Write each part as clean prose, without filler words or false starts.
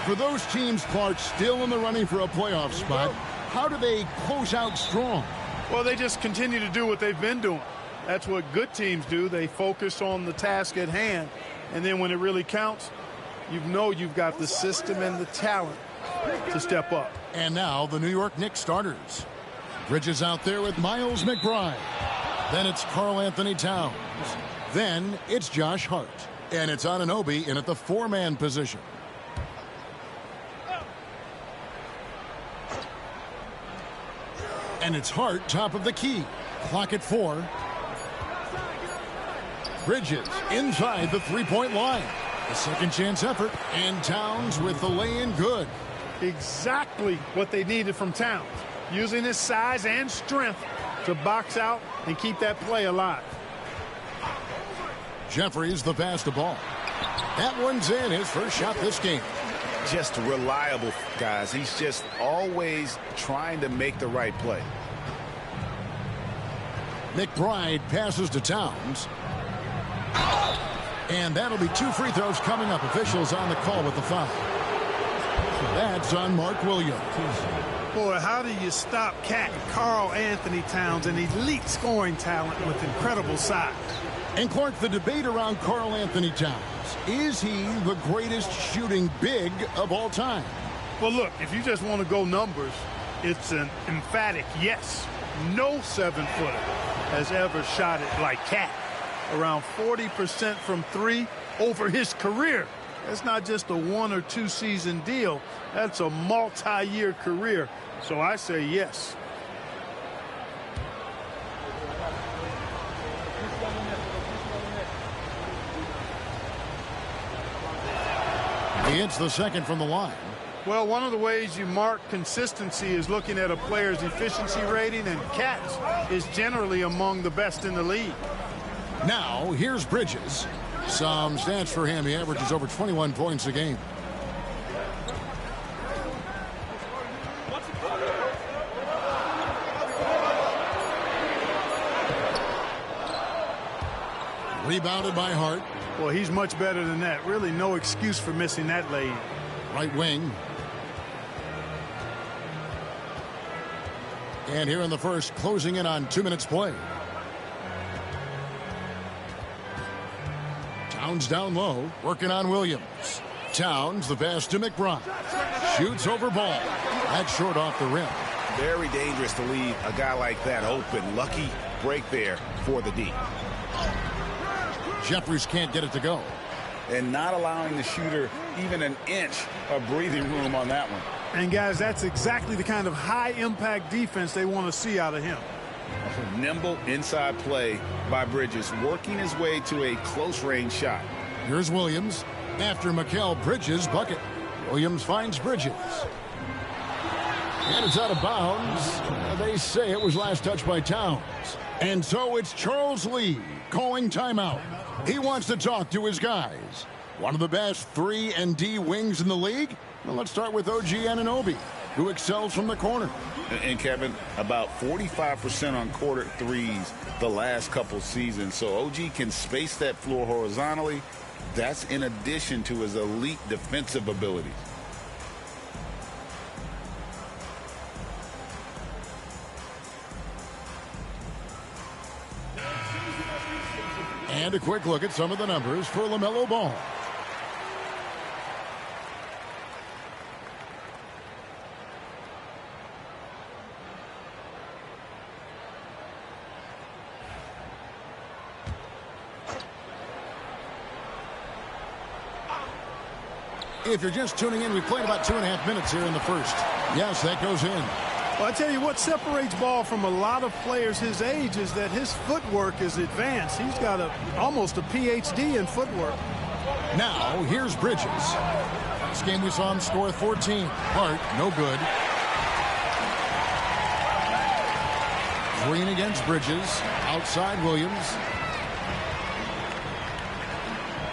For those teams, Clark, still in the running for a playoff spot, how do they close out strong? Well, they just continue to do what they've been doing. That's what good teams do. They focus on the task at hand. And then when it really counts, you know you've got the system and the talent to step up. And now the New York Knicks starters. Bridges out there with Miles McBride. Then it's Karl Anthony Towns. Then it's Josh Hart. And it's Anunoby in at the four-man position. And it's Hart top of the key. Clock at 4. Bridges inside the three-point line. A second chance effort. And Towns with the lay-in good. Exactly what they needed from Towns. Using his size and strength to box out and keep that play alive. Jeffries the pass to ball. That one's in, his first shot this game. Just reliable, guys. He's just always trying to make the right play. McBride passes to Towns. And that'll be 2 free throws coming up. Officials on the call with the foul. That's on Mark Williams. Boy, how do you stop Karl Anthony Towns, an elite scoring talent with incredible size? And Clark, the debate around Karl Anthony Towns. Is he the greatest shooting big of all time? Well, look, if you just want to go numbers, it's an emphatic yes. No 7-footer has ever shot it like Cat. Around 40% from 3 over his career. That's not just a 1 or 2 season deal. That's a multi-year career. So I say yes. He hits the second from the line. Well, one of the ways you mark consistency is looking at a player's efficiency rating, and Cat's is generally among the best in the league. Now, here's Bridges. Some stats for him. He averages over 21 points a game. Rebounded by Hart. Well, he's much better than that. Really no excuse for missing that lay. Right wing. And here in the first, closing in on 2 minutes play. Towns down low, working on Williams. Towns, the pass to McBride. Shoots over ball. That's short off the rim. Very dangerous to leave a guy like that open. Lucky break there for the D. Jeffries can't get it to go. And not allowing the shooter even an inch of breathing room on that one. And, guys, that's exactly the kind of high-impact defense they want to see out of him. Nimble inside play by Bridges, working his way to a close-range shot. Here's Williams after Mikal Bridges' bucket. Williams finds Bridges. And it's out of bounds. They say it was last touched by Towns. And so it's Charles Lee calling timeout. He wants to talk to his guys. One of the best 3 and D wings in the league? Well, let's start with OG Anunoby, who excels from the corner. And Kevin, about 45% on quarter threes the last couple seasons. So OG can space that floor horizontally. That's in addition to his elite defensive abilities. And a quick look at some of the numbers for LaMelo Ball. If you're just tuning in, we played about 2.5 minutes here in the first. Yes, that goes in. Well, I tell you what separates Ball from a lot of players his age is that his footwork is advanced. He's got almost a PhD in footwork. Now, here's Bridges. This game we saw him score 14. Hart, no good. Green against Bridges. Outside Williams.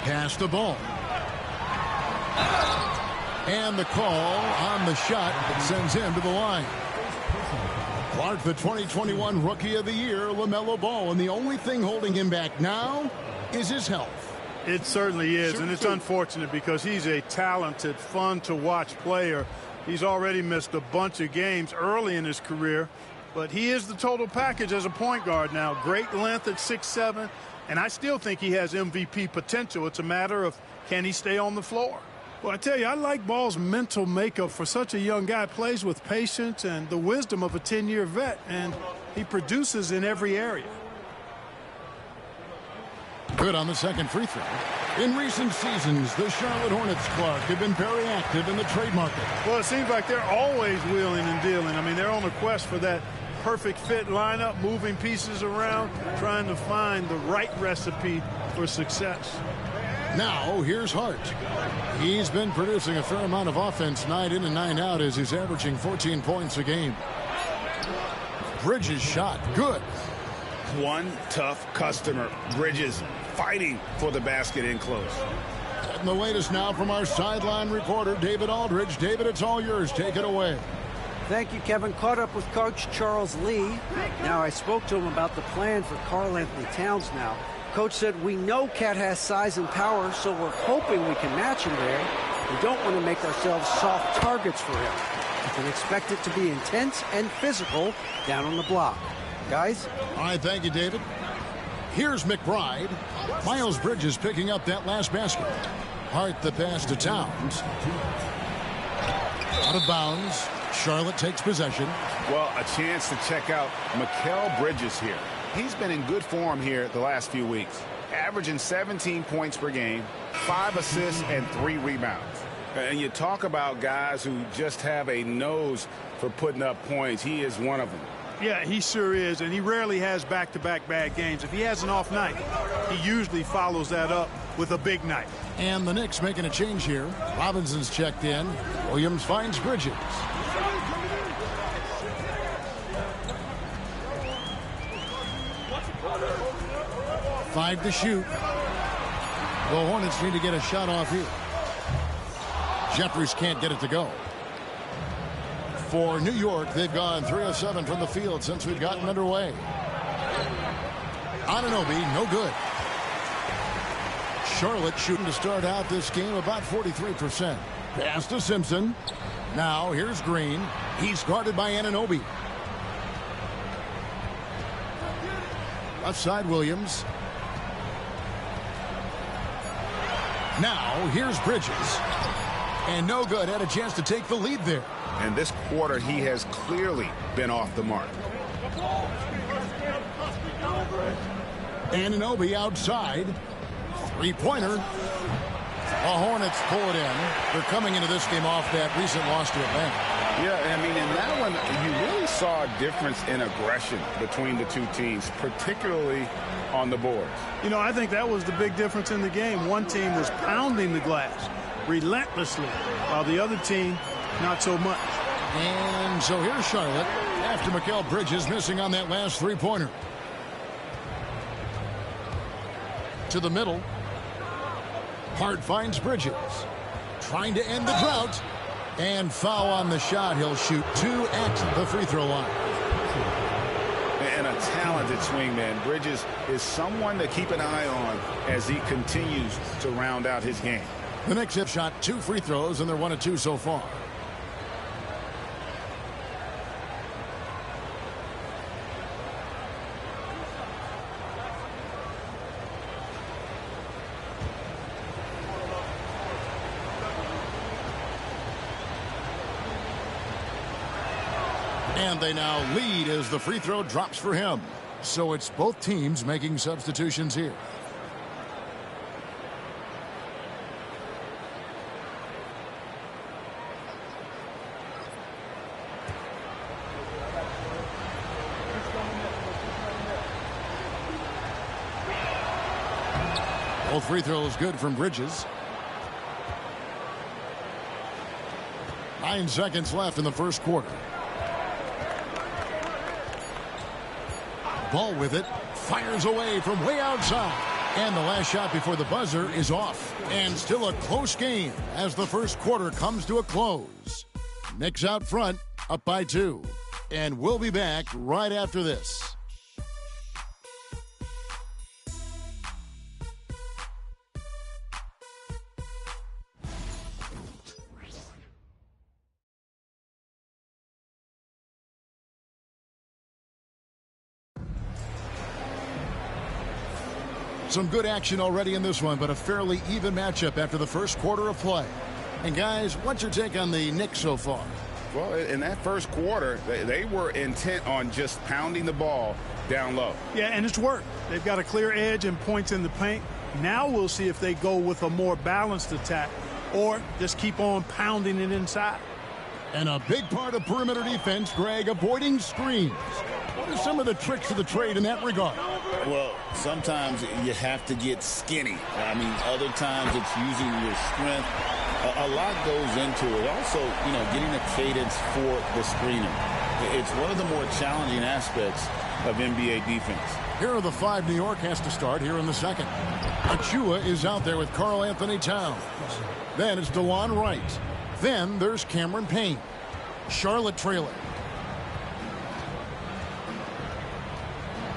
Pass the ball. And the call on the shot that sends him to the line. Clark, the 2021 Rookie of the Year, LaMelo Ball, and the only thing holding him back now is his health. It certainly is, and it's unfortunate because he's a talented, fun-to-watch player. He's already missed a bunch of games early in his career, but he is the total package as a point guard now. Great length at 6'7", and I still think he has MVP potential. It's a matter of, can he stay on the floor? Well, I tell you, I like Ball's mental makeup for such a young guy. Plays with patience and the wisdom of a 10-year vet, and he produces in every area. Good on the second free throw. In recent seasons, the Charlotte Hornets, Clark, have been very active in the trade market. Well, it seems like they're always wheeling and dealing. I mean, they're on a quest for that perfect fit lineup, moving pieces around, trying to find the right recipe for success. Now, here's Hart. He's been producing a fair amount of offense night in and night out as he's averaging 14 points a game. Bridges shot. Good. One tough customer, Bridges, fighting for the basket in close. And the latest now from our sideline reporter, David Aldridge. David, it's all yours. Take it away. Thank you, Kevin. Caught up with Coach Charles Lee. Now, I spoke to him about the plan for Karl Anthony Towns now. Coach said, we know Cat has size and power, so we're hoping we can match him there. We don't want to make ourselves soft targets for him. You can expect it to be intense and physical down on the block. Guys? All right, thank you, David. Here's McBride. Miles Bridges picking up that last basket. Hart the pass to Towns. Out of bounds. Charlotte takes possession. Well, a chance to check out Mikal Bridges here. He's been in good form here the last few weeks. Averaging 17 points per game, 5 assists, and 3 rebounds. And you talk about guys who just have a nose for putting up points. He is one of them. Yeah, he sure is, and he rarely has back-to-back bad games. If he has an off night, he usually follows that up with a big night. And the Knicks making a change here. Robinson's checked in. Williams finds Bridges. Five to shoot. The Hornets need to get a shot off here. Jeffries can't get it to go. For New York, they've gone 3 of 7 from the field since we've gotten underway. Anunoby, no good. Charlotte shooting to start out this game about 43%. Pass to Simpson. Now here's Green. He's guarded by Anunoby. Left side Williams. Now here's Bridges. And no good. Had a chance to take the lead there. And this quarter, he has clearly been off the mark. Anunoby outside. Three-pointer. The Hornets pull it in. They're coming into this game off that recent loss to Atlanta. Yeah, I mean, in that one, you really saw a difference in aggression between the two teams, particularly on the boards. You know, I think that was the big difference in the game. One team was pounding the glass relentlessly, while the other team, not so much. And so here's Charlotte after Mikal Bridges missing on that last three-pointer. To the middle. Hart finds Bridges. Trying to end the drought. And foul on the shot. He'll shoot 2 at the free throw line. And a talented swingman. Bridges is someone to keep an eye on as he continues to round out his game. The Knicks have shot 2 free throws, and they're 1 of 2 so far. And they now lead as the free throw drops for him. So it's both teams making substitutions here. Both free throws good from Bridges. 9 seconds left in the first quarter. Ball with it, fires away from way outside. And the last shot before the buzzer is off. And still a close game as the first quarter comes to a close. Knicks out front, up by 2. And we'll be back right after this. Some good action already in this one, but a fairly even matchup after the first quarter of play. And guys, what's your take on the Knicks so far? Well, in that first quarter, they were intent on just pounding the ball down low. Yeah, and it's worked. They've got a clear edge and points in the paint. Now we'll see if they go with a more balanced attack or just keep on pounding it inside. And a big part of perimeter defense, Greg, avoiding screens. What are some of the tricks of the trade in that regard? Well, sometimes you have to get skinny. I mean, other times it's using your strength. A lot goes into it. Also, getting a cadence for the screener. It's one of the more challenging aspects of NBA defense. Here are the 5 New York has to start here in the second. Achua is out there with Karl Anthony Towns. Then it's DeLon Wright. Then there's Cameron Payne. Charlotte trailing.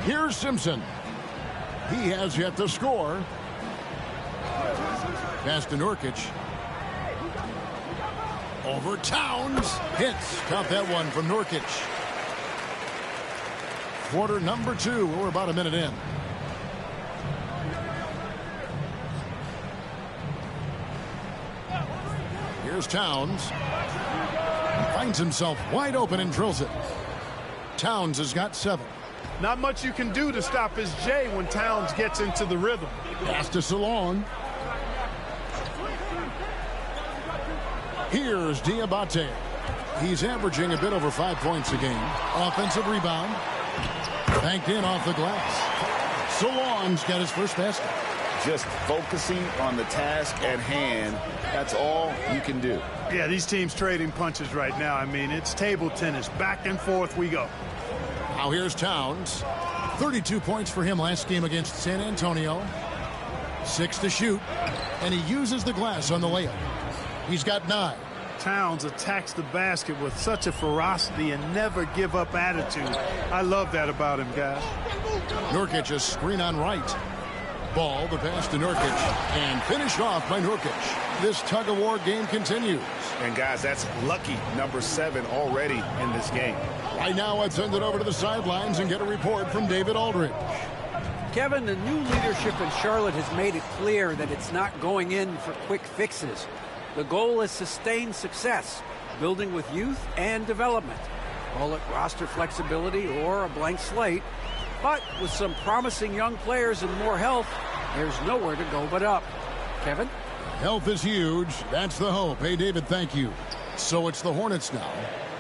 Here's Simpson. He has yet to score. Pass to Nurkic. Over Towns. Hits. Count that one from Nurkic. Quarter number 2. We're about a minute in. Here's Towns. Finds himself wide open and drills it. Towns has got 7. Not much you can do to stop his J when Towns gets into the rhythm. Pass to Salon. Here's Diabate. He's averaging a bit over 5 points a game. Offensive rebound. Banked in off the glass. Salon's got his first basket. Just focusing on the task at hand, that's all you can do. Yeah, these teams trading punches right now. I mean, it's table tennis. Back and forth we go. Now here's Towns. 32 points for him last game against San Antonio. 6 to shoot. And he uses the glass on the layup. He's got 9. Towns attacks the basket with such a ferocity and never give up attitude. I love that about him, guys. Nurkic a screen on Wright. Ball, the pass to Nurkic. And finished off by Nurkic. This tug-of-war game continues. And guys, that's lucky number 7 already in this game. Right now, let's send it over to the sidelines and get a report from David Aldridge. Kevin, the new leadership in Charlotte has made it clear that it's not going in for quick fixes. The goal is sustained success, building with youth and development. Call it roster flexibility or a blank slate. But with some promising young players and more health, there's nowhere to go but up. Kevin? Health is huge. That's the hope. Hey, David, thank you. So it's the Hornets now,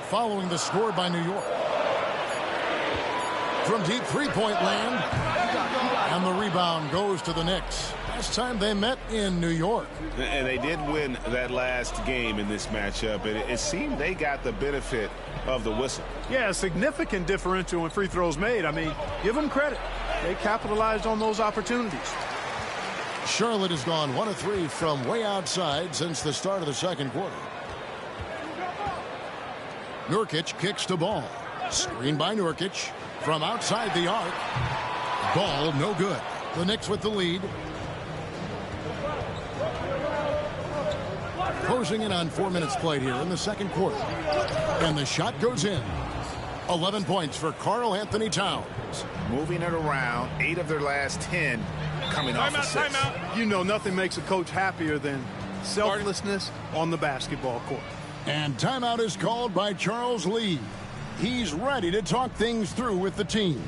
following the score by New York. From deep three-point land, and the rebound goes to the Knicks. Last time they met in New York. And they did win that last game in this matchup. It seemed they got the benefit of the whistle. Yeah, a significant differential in free throws made. I mean, give them credit. They capitalized on those opportunities. Charlotte has gone 1 of 3 from way outside since the start of the second quarter. Nurkic kicks to Ball. Screen by Nurkic from outside the arc. Ball no good. The Knicks with the lead. Closing in on 4 minutes played here in the second quarter. And the shot goes in. 11 points for Karl Anthony Towns. Moving it around, 8 of their last 10 coming off assists. You know, nothing makes a coach happier than selflessness on the basketball court. And timeout is called by Charles Lee. He's ready to talk things through with the team.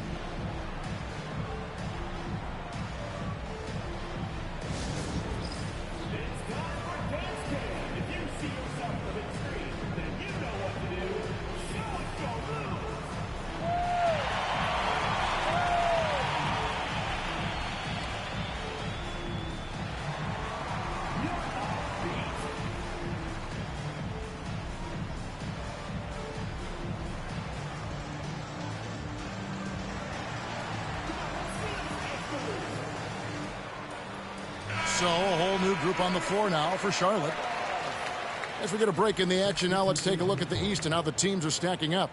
So a whole new group on the floor now for Charlotte. As we get a break in the action now, let's take a look at the East and how the teams are stacking up.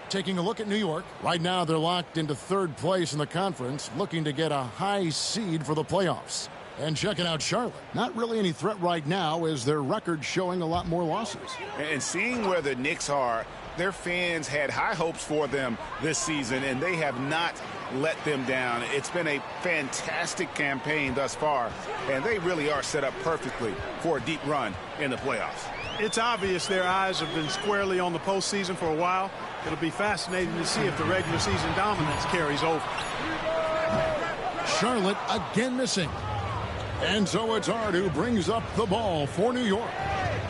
Taking a look at New York. Right now they're locked into 3rd place in the conference, looking to get a high seed for the playoffs. And checking out Charlotte. Not really any threat right now as their record showing a lot more losses. And seeing where the Knicks are, their fans had high hopes for them this season, and they have not let them down. It's been a fantastic campaign thus far, and they really are set up perfectly for a deep run in the playoffs. It's obvious their eyes have been squarely on the postseason for a while. It'll be fascinating to see if the regular season dominance carries over. Charlotte again missing. And so it's Hart who brings up the ball for New York.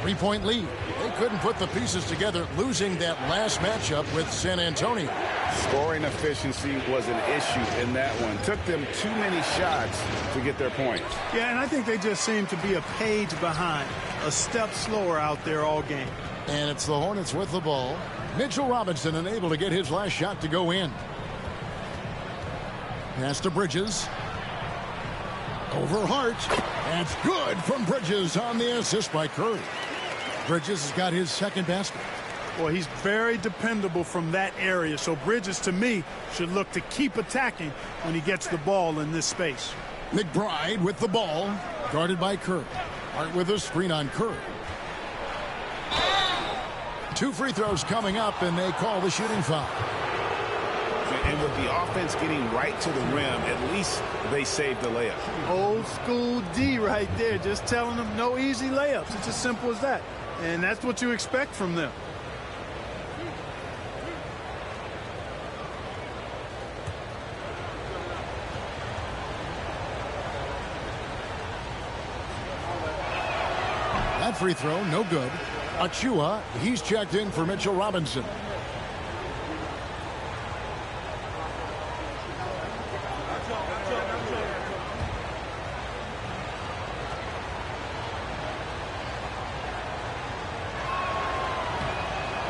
3-point lead. They couldn't put the pieces together, losing that last matchup with San Antonio. Scoring efficiency was an issue in that one. Took them too many shots to get their points. Yeah, and I think they just seem to be a page behind, a step slower out there all game. And it's the Hornets with the ball. Mitchell Robinson unable to get his last shot to go in. Pass to Bridges. Over Hart. That's good from Bridges on the assist by Curry. Bridges has got his second basket. Well, he's very dependable from that area, so Bridges, to me, should look to keep attacking when he gets the ball in this space. McBride with the ball, guarded by Curry. Hart with a screen on Curry. 2 free throws coming up, and they call the shooting foul. And with the offense getting right to the rim, at least they saved the layup. Old school D right there, just telling them no easy layups. It's as simple as that. And that's what you expect from them. That free throw, no good. Achua, he's checked in for Mitchell Robinson.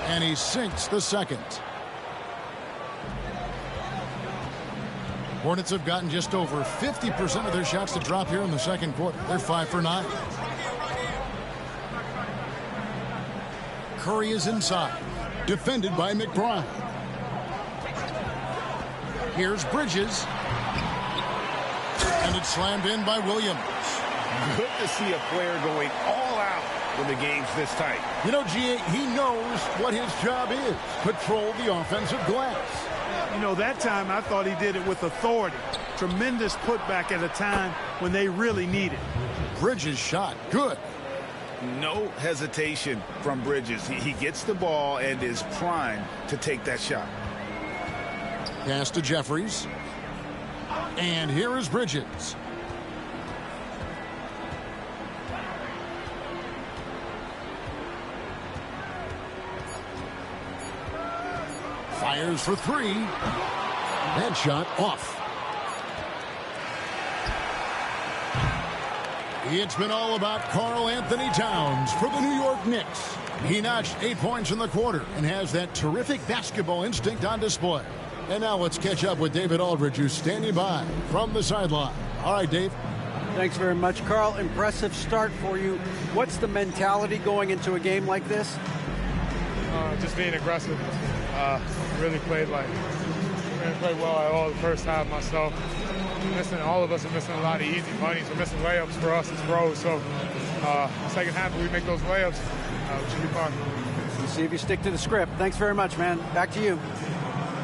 And he sinks the second. Hornets have gotten just over 50% of their shots to drop here in the second quarter. They're 5 for 9. Curry is inside, defended by McBride. Here's Bridges. And it's slammed in by Williams. Good to see a player going all out when the game's this tight. You know, G.A., he knows what his job is. Control the offensive glass. You know, that time I thought he did it with authority. Tremendous putback at a time when they really need it. Bridges shot. Good. No hesitation from Bridges. He gets the ball and is primed to take that shot. Pass to Jeffries. And here is Bridges. Fires for 3. That shot off. It's been all about Karl Anthony Towns for the New York Knicks. He notched 8 points in the quarter and has that terrific basketball instinct on display. And now let's catch up with David Aldridge, who's standing by from the sideline. All right, Dave. Thanks very much, Karl. Impressive start for you. What's the mentality going into a game like this? Just being aggressive. Really played well at all the first half myself. All of us are missing a lot of easy bunnies. We're missing layups for us as pros. So second half, if we make those layups, we should be fine. We'll see if you stick to the script. Thanks very much, man. Back to you.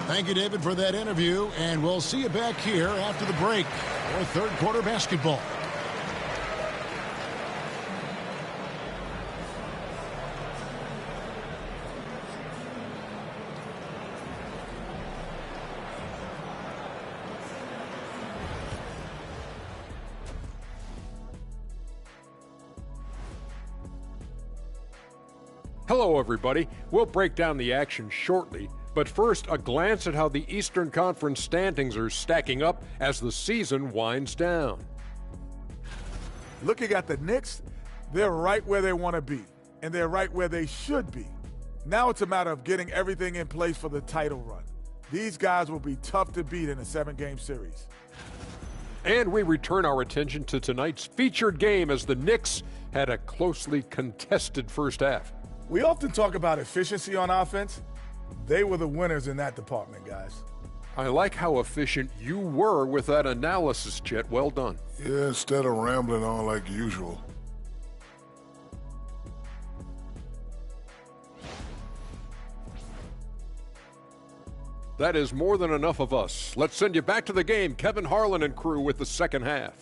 Thank you, David, for that interview. And we'll see you back here after the break for third quarter basketball. Hello, everybody. We'll break down the action shortly, but first, a glance at how the Eastern Conference standings are stacking up as the season winds down. Looking at the Knicks, they're right where they want to be, and they're right where they should be. Now it's a matter of getting everything in place for the title run. These guys will be tough to beat in a 7-game series. And we return our attention to tonight's featured game as the Knicks had a closely contested first half. We often talk about efficiency on offense. They were the winners in that department, guys. I like how efficient you were with that analysis, Chet. Well done. Yeah, instead of rambling on like usual. That is more than enough of us. Let's send you back to the game. Kevin Harlan and crew with the second half.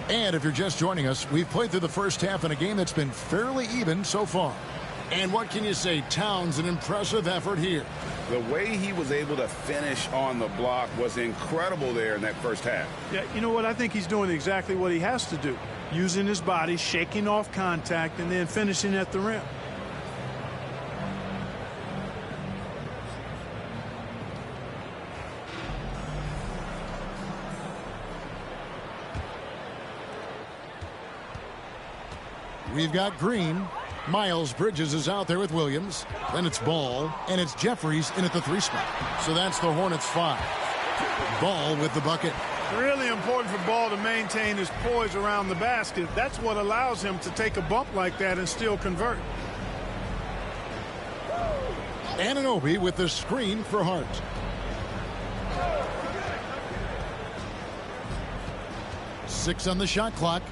And if you're just joining us, we've played through the first half in a game that's been fairly even so far. And what can you say? Towns, an impressive effort here. The way he was able to finish on the block was incredible there in that first half. Yeah, you know what? I think he's doing exactly what he has to do. Using his body, shaking off contact, and then finishing at the rim. We've got Green. Miles Bridges is out there with Williams. Then it's Ball, and it's Jeffries in at the 3 spot. So that's the Hornets 5. Ball with the bucket. Really important for Ball to maintain his poise around the basket. That's what allows him to take a bump like that and still convert. Anunoby with the screen for Hart. Six on the shot clock.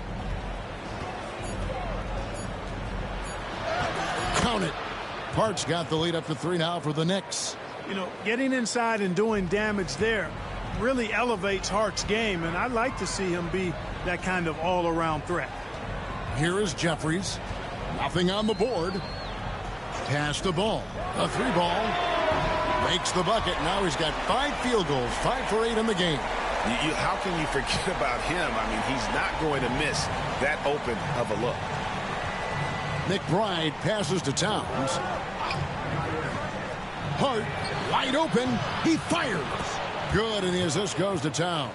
Count it. Hart's got the lead up to 3 now for the Knicks. You know, getting inside and doing damage there really elevates Hart's game, and I'd like to see him be that kind of all-around threat. Here is Jeffries. Nothing on the board. Pass the ball. A 3 ball. Makes the bucket. Now he's got 5 field goals, 5 for 8 in the game. How can you forget about him? I mean, he's not going to miss that open of a look. McBride passes to Towns. Hart wide open. He fires. Good, and the assist goes to Towns.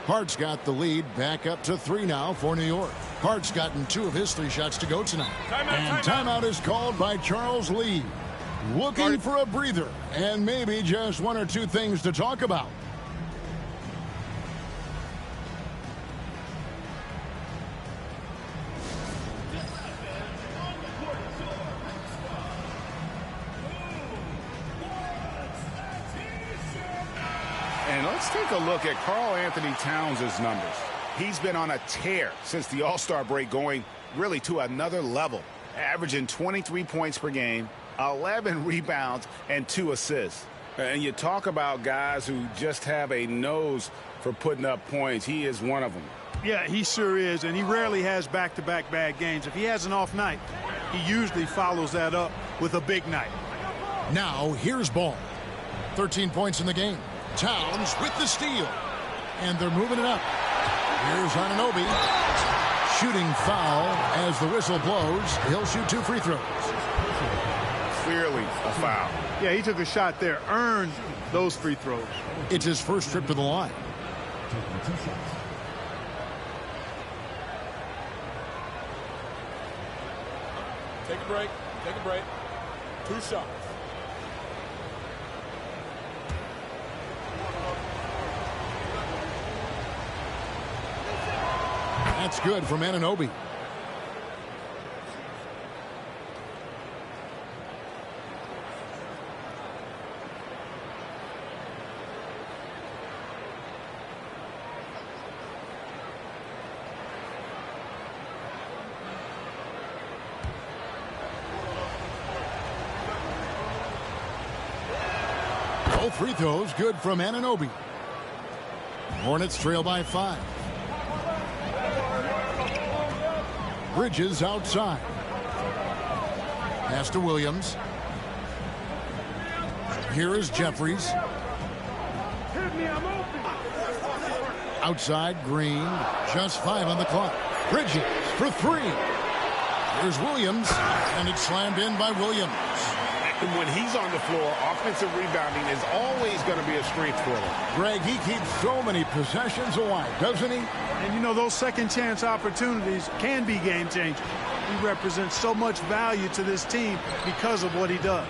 Hart's got the lead back up to 3 now for New York. Hart's gotten 2 of his 3 shots to go tonight. Timeout is called by Charles Lee. Looking for a breather and maybe just 1 or 2 things to talk about. And let's take a look at Karl Anthony Towns' numbers. He's been on a tear since the All-Star break, going really to another level, averaging 23 points per game, 11 rebounds, and 2 assists. And you talk about guys who just have a nose for putting up points. He is one of them. Yeah, he sure is, and he rarely has back-to-back bad games. If he has an off night, he usually follows that up with a big night. Now, here's Ball. 13 points in the game. Towns with the steal. And they're moving it up. Here's Anunoby. Shooting foul as the whistle blows. He'll shoot 2 free throws. Clearly a foul. Yeah, he took a shot there, earned those free throws. It's his first trip to the line. Take a break. Take a break. 2 shots. That's good from Anunoby. Both free throws good from Anunoby. Hornets trail by 5. Bridges outside. Pass to Williams. Here is Jeffries. Outside, Green. Just 5 on the clock. Bridges for 3. Here's Williams, and it's slammed in by Williams. And when he's on the floor, offensive rebounding is always going to be a strength for him. Greg, he keeps so many possessions alive, doesn't he? And, you know, those second-chance opportunities can be game-changing. He represents so much value to this team because of what he does.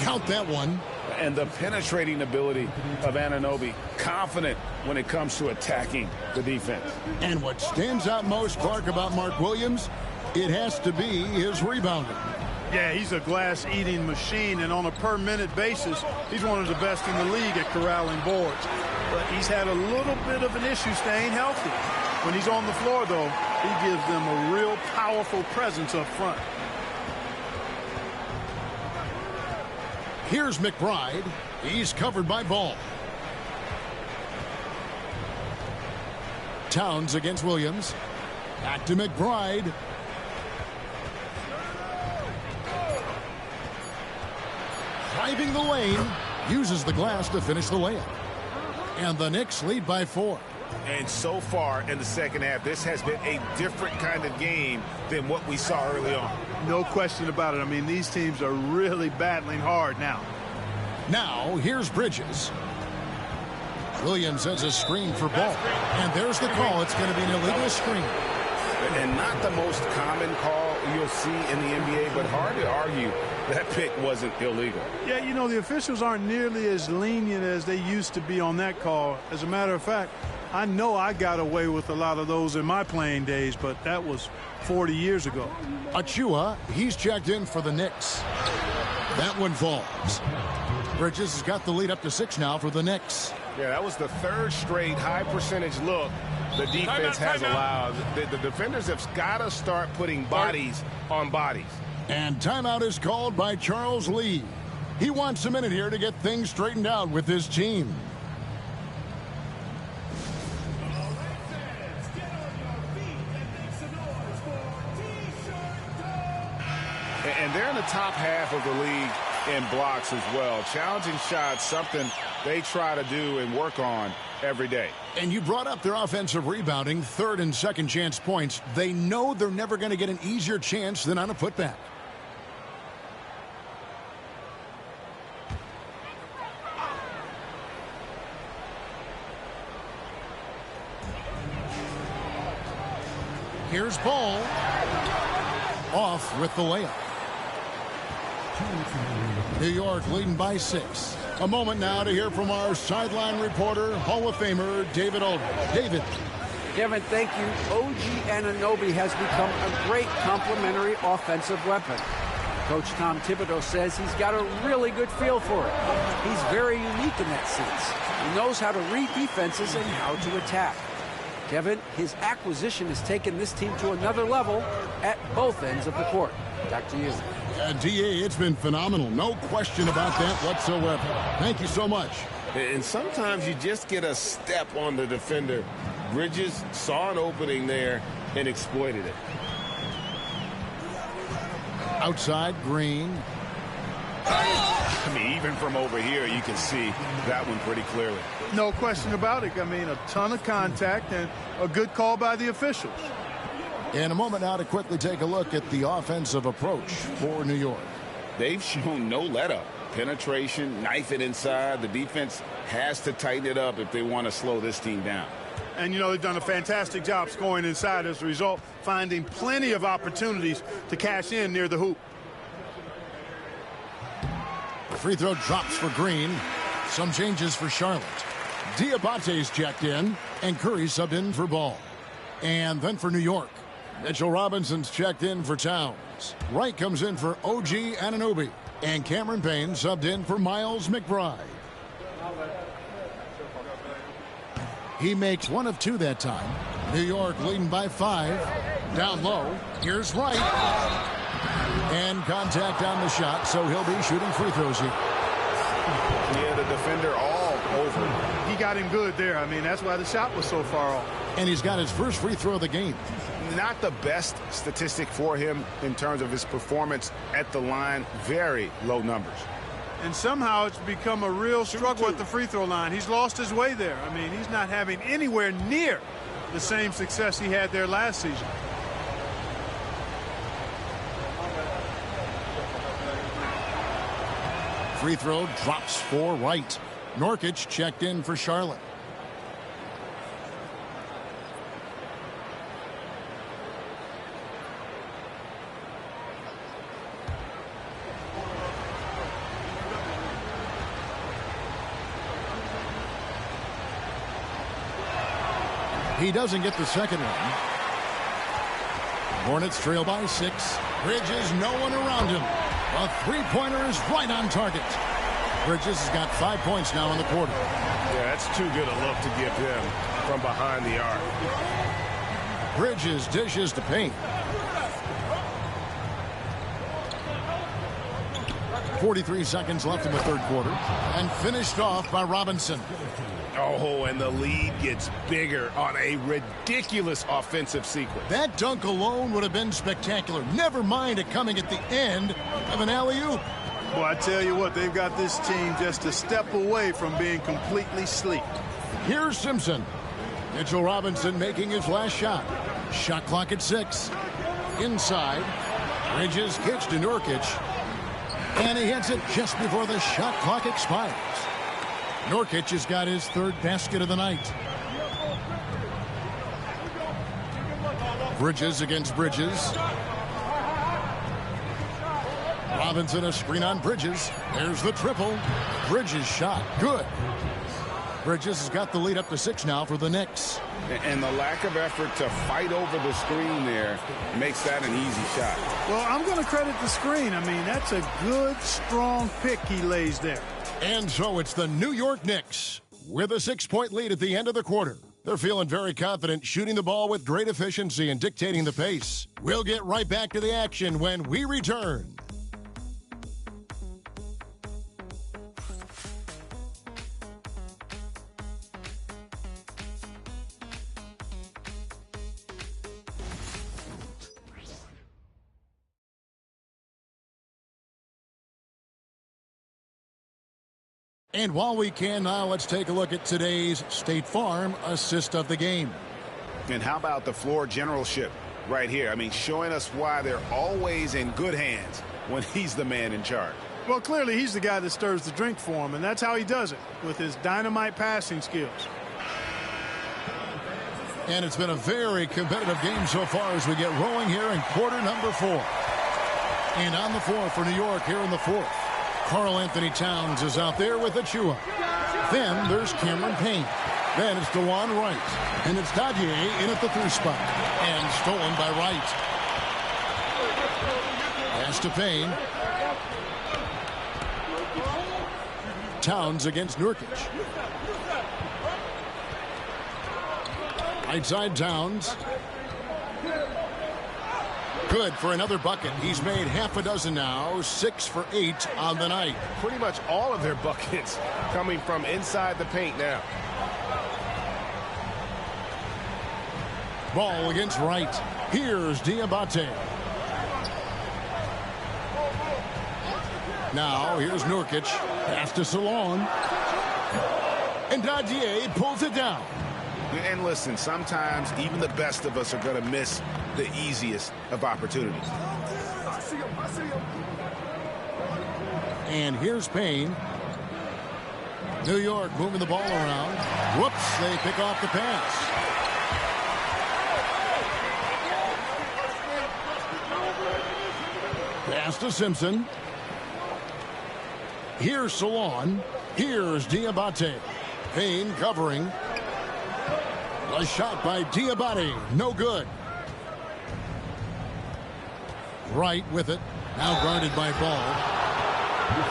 Count that one. And the penetrating ability of Anunoby, confident when it comes to attacking the defense. And what stands out most, Clark, about Mark Williams, it has to be his rebounding. Yeah, he's a glass-eating machine, and on a per-minute basis, he's one of the best in the league at corralling boards. But he's had a little bit of an issue staying healthy. When he's on the floor, though, he gives them a real powerful presence up front. Here's McBride. He's covered by Ball. Towns against Williams. Back to McBride. Driving the lane. Uses the glass to finish the layup. And the Knicks lead by 4. And so far in the second half, this has been a different kind of game than what we saw early on. No question about it. I mean, these teams are really battling hard now. Now, here's Bridges. Williams has a screen for Ball. And there's the call. It's going to be an illegal screen. And not the most common call you'll see in the NBA, but hard to argue that pick wasn't illegal. Yeah, you know, the officials aren't nearly as lenient as they used to be on that call. As a matter of fact, I know I got away with a lot of those in my playing days, but that was 40 years ago. Achua, he's checked in for the Knicks. That one falls. Bridges has got the lead up to 6 now for the Knicks. Yeah, that was the third straight high percentage look the defense has allowed. The defenders have got to start putting bodies on bodies. And timeout is called by Charles Lee. He wants a minute here to get things straightened out with his team. And they're in the top half of the league in blocks as well. Challenging shots, something they try to do and work on every day. And you brought up their offensive rebounding, third and second chance points. They know they're never going to get an easier chance than on a putback. Here's Ball. Off with the layup. New York leading by 6. A moment now to hear from our sideline reporter, Hall of Famer David Aldridge. David. Kevin, thank you. OG Anunoby has become a great complementary offensive weapon. Coach Tom Thibodeau says he's got a really good feel for it. He's very unique in that sense. He knows how to read defenses and how to attack. Kevin, his acquisition has taken this team to another level at both ends of the court. Back to you. DA, it's been phenomenal. No question about that whatsoever. Thank you so much. And sometimes you just get a step on the defender. Bridges saw an opening there and exploited it. Outside, Green. I mean, even from over here, you can see that one pretty clearly. No question about it. I mean, a ton of contact and a good call by the officials. In a moment now to quickly take a look at the offensive approach for New York. They've shown no let-up. Penetration, knife it inside. The defense has to tighten it up if they want to slow this team down. And, you know, they've done a fantastic job scoring inside as a result, finding plenty of opportunities to cash in near the hoop. Free throw drops for Green. Some changes for Charlotte. Diabate's checked in, and Curry subbed in for Ball. And then for New York, Mitchell Robinson's checked in for Towns. Wright comes in for OG Anunoby. And Cameron Payne subbed in for Miles McBride. He makes 1 of 2 that time. New York leading by 5. Down low, here's Wright. And contact on the shot, so he'll be shooting free throws here. Yeah, the defender all over. He got him good there. I mean, that's why the shot was so far off. And he's got his first free throw of the game. Not the best statistic for him in terms of his performance at the line. Very low numbers. And somehow it's become a real struggle at the free throw line. He's lost his way there. I mean, he's not having anywhere near the same success he had there last season. Free throw drops for Wright. Nurkic checked in for Charlotte. He doesn't get the second one. Hornets trail by 6. Bridges, no one around him. A three-pointer is right on target. Bridges has got 5 points now in the quarter. Yeah, that's too good a look to give him from behind the arc. Bridges dishes to Payne. 43 seconds left in the third quarter. And finished off by Robinson. Oh, and the lead gets bigger on a ridiculous offensive sequence. That dunk alone would have been spectacular. Never mind it coming at the end of an alley-oop. Well, I tell you what, they've got this team just a step away from being completely sleep. Here's Simpson. Mitchell Robinson making his last shot. Shot clock at 6. Inside. Bridges kicks to Nurkic. And he hits it just before the shot clock expires. Nurkic has got his third basket of the night. Bridges against Bridges. Robinson a screen on Bridges. There's the triple. Bridges shot. Good. Bridges has got the lead up to 6 now for the Knicks. And the lack of effort to fight over the screen there makes that an easy shot. Well, I'm going to credit the screen. I mean, that's a good, strong pick he lays there. And so it's the New York Knicks with a 6-point lead at the end of the quarter. They're feeling very confident, shooting the ball with great efficiency and dictating the pace. We'll get right back to the action when we return. And while we can now, let's take a look at today's State Farm assist of the game. And how about the floor generalship right here? I mean, showing us why they're always in good hands when he's the man in charge. Well, clearly he's the guy that stirs the drink for him, and that's how he does it, with his dynamite passing skills. And it's been a very competitive game so far as we get rolling here in quarter number 4. And on the floor for New York here in the fourth. Karl Anthony Towns is out there with Achua. Then there's Cameron Payne. Then it's DeJuan Wright. And it's Dadier in at the 3 spot. And stolen by Wright. Pass to Payne. Towns against Nurkic. Right side Towns. Good for another bucket. He's made half a dozen now, 6 for 8 on the night. Pretty much all of their buckets coming from inside the paint now. Ball against Wright. Here's Diabate. Now here's Nurkic. Pass to Salon. And Dadier pulls it down. And listen, sometimes even the best of us are going to miss the easiest of opportunities. And here's Payne. New York moving the ball around. Whoops, they pick off the pass. Pass to Simpson. Here's Salon. Here's Diabate. Payne covering. A shot by Diabate. No good. Wright with it. Now guarded by Ball.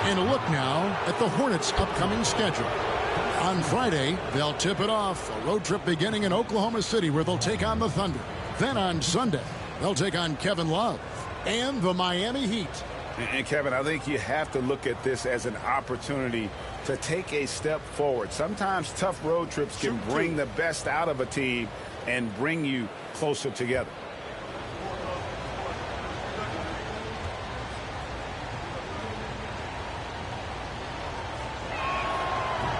And a look now at the Hornets' upcoming schedule. On Friday, they'll tip it off. A road trip beginning in Oklahoma City where they'll take on the Thunder. Then on Sunday, they'll take on Kevin Love and the Miami Heat. And Kevin, I think you have to look at this as an opportunity to take a step forward. Sometimes tough road trips can bring the best out of a team and bring you closer together.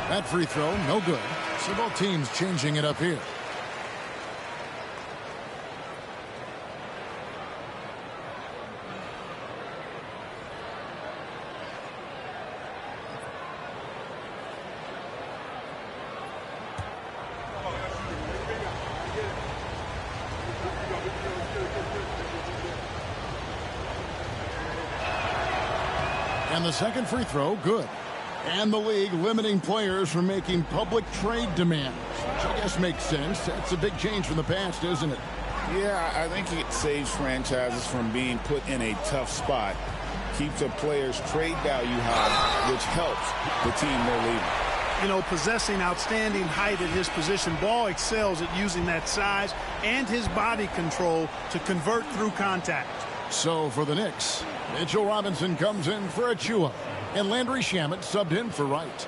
That free throw, no good. So both teams changing it up here. And the second free throw, good. And the league limiting players from making public trade demands, which I guess makes sense. That's a big change from the past, isn't it? Yeah, I think it saves franchises from being put in a tough spot. Keeps a player's trade value high, which helps the team they're leaving. You know, possessing outstanding height at his position, Ball excels at using that size and his body control to convert through contact. So for the Knicks, Mitchell Robinson comes in for Achua, and Landry Shamet subbed in for Wright.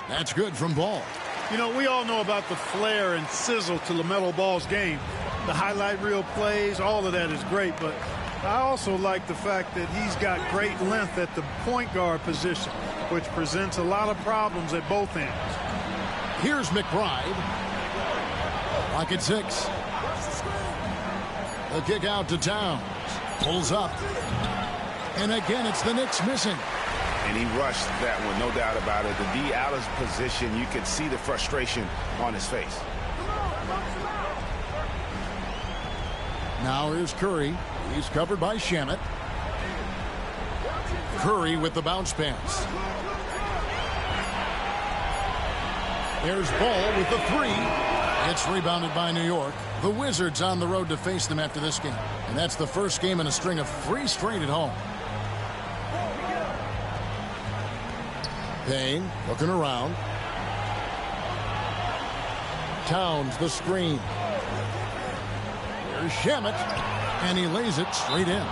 That's good from Ball. You know, we all know about the flair and sizzle to LaMelo Ball's game. The highlight reel plays, all of that is great, but I also like the fact that he's got great length at the point guard position, which presents a lot of problems at both ends. Here's McBride. Lock at 6. The kick out to Towns. Pulls up. And again, it's the Knicks missing. And he rushed that one, no doubt about it. The D out of position, you could see the frustration on his face. Now here's Curry. He's covered by Shamet. Curry with the bounce pass. There's Ball with the 3. It's rebounded by New York. The Wizards on the road to face them after this game. And that's the first game in a string of 3 straight at home. Payne looking around. Towns the screen. Here's Shamet, and he lays it straight in.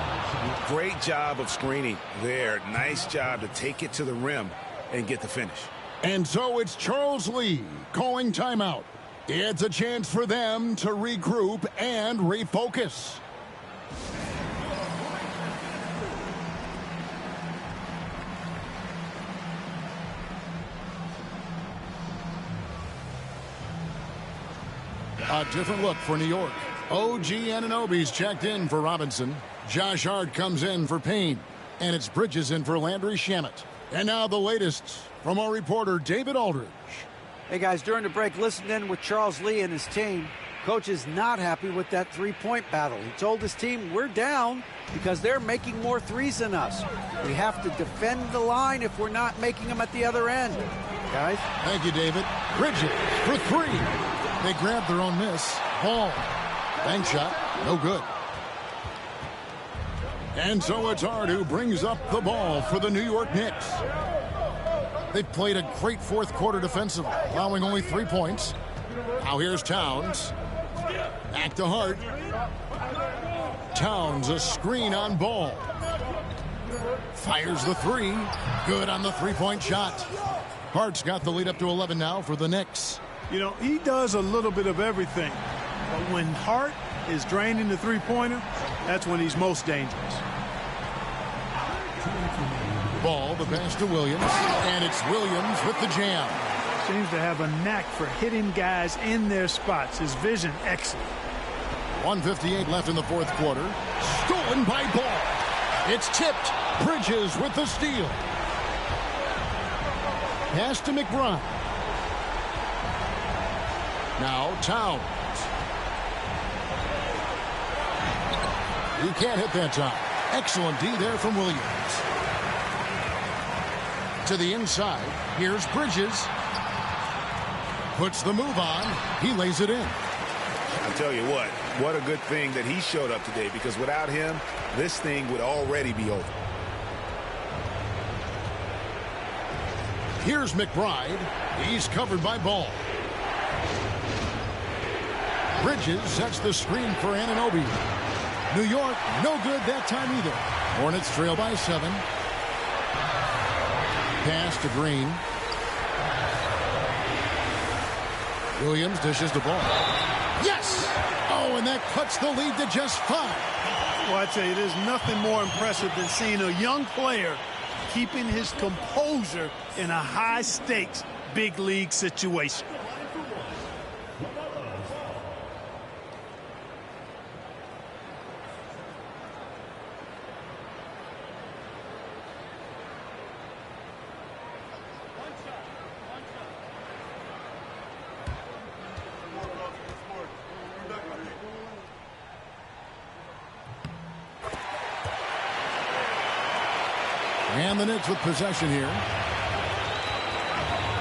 Great job of screening there. Nice job to take it to the rim and get the finish. And so it's Charles Lee calling timeout. It's a chance for them to regroup and refocus. A different look for New York. OG Anunoby's checked in for Robinson. Josh Hart comes in for Payne. And it's Bridges in for Landry Shamet. And now the latest from our reporter, David Aldridge. Hey, guys, during the break, listened in with Charles Lee and his team. Coach is not happy with that three-point battle. He told his team, we're down because they're making more threes than us. We have to defend the line if we're not making them at the other end. Guys? Thank you, David. Bridges for 3. They grabbed their own miss. Ball. Bank shot. No good. And so it's Hart who brings up the ball for the New York Knicks. They've played a great fourth quarter defensively, allowing only 3 points. Now here's Towns. Back to Hart. Towns a screen on Ball. Fires the 3. Good on the three-point shot. Hart's got the lead up to 11 now for the Knicks. You know, he does a little bit of everything. But when Hart is draining the three-pointer, that's when he's most dangerous. Ball, the pass to Williams. And it's Williams with the jam. Seems to have a knack for hitting guys in their spots. His vision, excellent. 1:58 left in the fourth quarter. Stolen by Ball. It's tipped. Bridges with the steal. Pass to McBride. Now Towns. He can't hit that time. Excellent D there from Williams. To the inside. Here's Bridges. Puts the move on. He lays it in. I'll tell you what a good thing that he showed up today, because without him, this thing would already be over. Here's McBride. He's covered by Ball. Bridges sets the screen for Anunoby. New York, no good that time either. Hornets trail by 7. Pass to Green. Williams dishes the ball. Yes! Oh, and that cuts the lead to just 5. Well, I tell you, there's nothing more impressive than seeing a young player keeping his composure in a high-stakes big league situation. And the Knicks with possession here.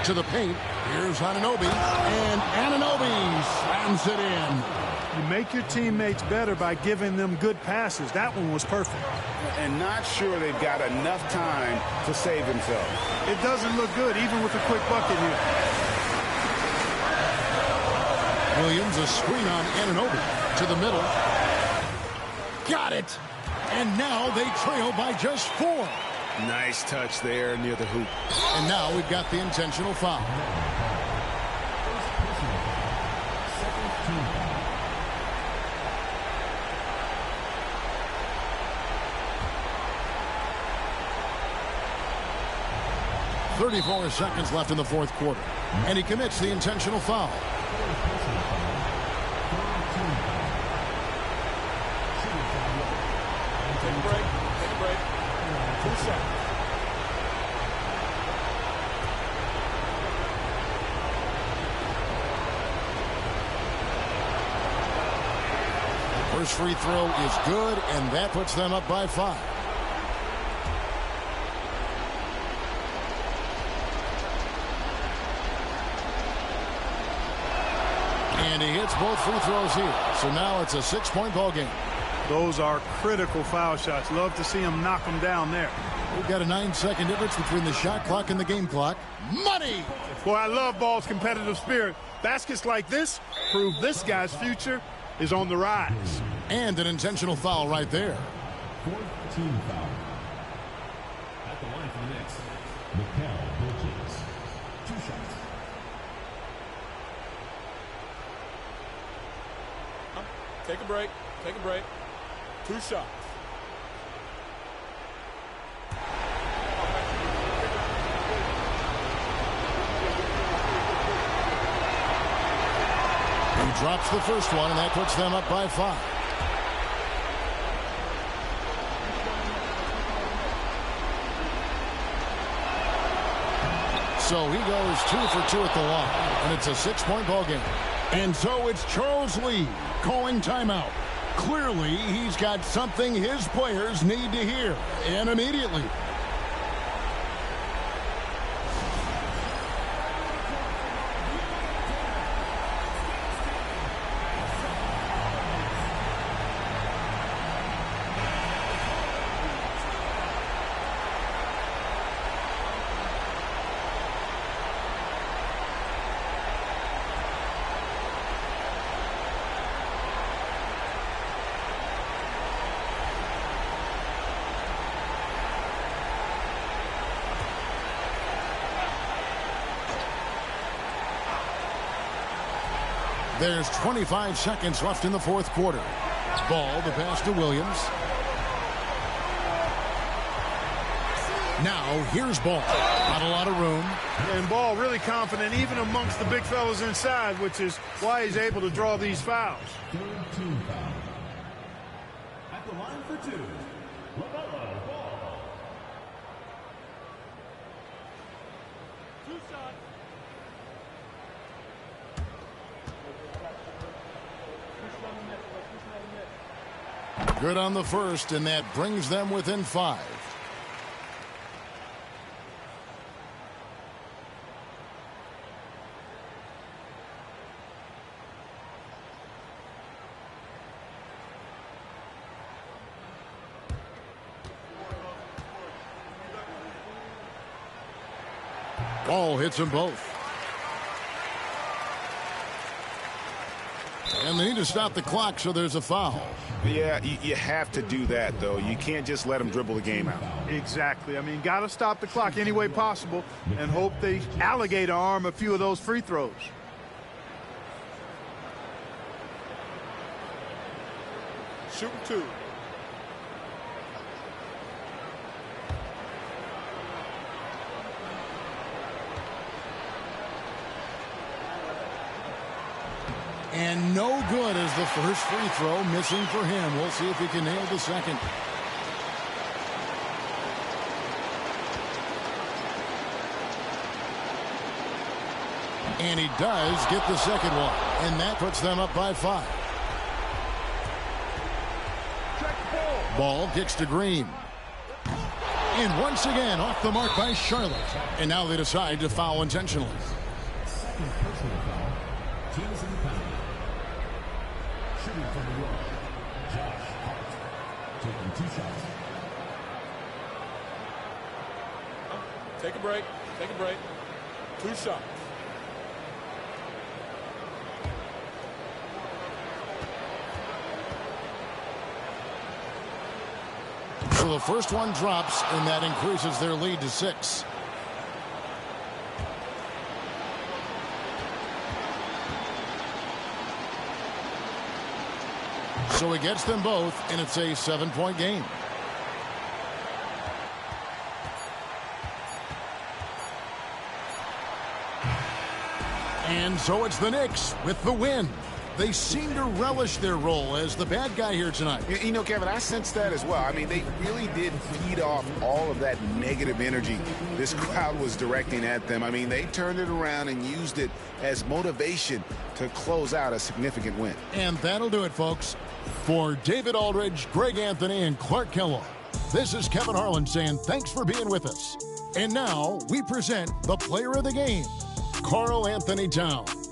To the paint. Here's Anunoby. And Anunoby slams it in. You make your teammates better by giving them good passes. That one was perfect. And not sure they've got enough time to save themselves. It doesn't look good, even with a quick bucket here. Williams, a screen on Anunoby. To the middle. Got it. And now they trail by just 4. Nice touch there near the hoop. And now we've got the intentional foul. .34 seconds left in the fourth quarter. And he commits the intentional foul. Take a break. Take a break. 2 seconds. First free throw is good, and that puts them up by 5. And he hits both free throws here. So now it's a 6-point ball game. Those are critical foul shots. Love to see him knock them down there. We've got a 9-second difference between the shot clock and the game clock. Money! Boy, I love Ball's competitive spirit. Baskets like this prove this guy's future is on the rise. And an intentional foul right there. Fourth team foul. At the line for the Knicks, Mikal Bridges. 2 shots. Take a break. Take a break. 2 shots. He drops the first one, and that puts them up by 5. So he goes 2 for 2 at the line, and it's a 6-point ball game. And so it's Charles Lee calling timeout. Clearly, he's got something his players need to hear, and immediately. There's 25 seconds left in the fourth quarter. Ball, the pass to Williams. Now, here's Ball. Not a lot of room. And Ball really confident even amongst the big fellas inside, which is why he's able to draw these fouls. Third team foul. At the line for 2, LaMelo Ball. 2 shots. Good on the first, and that brings them within 5. Ball hits them both. And they need to stop the clock, so there's a foul. Yeah, you have to do that, though. You can't just let them dribble the game out. Exactly. I mean, got to stop the clock any way possible and hope they alligator arm a few of those free throws. Shooting 2. And no good as the first free throw missing for him. We'll see if he can nail the second. And he does get the second one. And that puts them up by 5. Ball kicks to Green. And once again, off the mark by Charlotte. And now they decide to foul intentionally. Second personal foul. Teams in the penalty. Shooting from the row. Josh Hart taking 2 shots. Take a break. Take a break. 2 shots. So the first one drops, and that increases their lead to 6. So he gets them both, and it's a 7-point game. And so it's the Knicks with the win. They seem to relish their role as the bad guy here tonight. You know, Kevin, I sense that as well. I mean, they really did feed off all of that negative energy this crowd was directing at them. I mean, they turned it around and used it as motivation to close out a significant win. And that'll do it, folks. For David Aldridge, Greg Anthony, and Clark Kellogg, this is Kevin Harlan saying thanks for being with us. And now we present the player of the game, Karl Anthony Towns.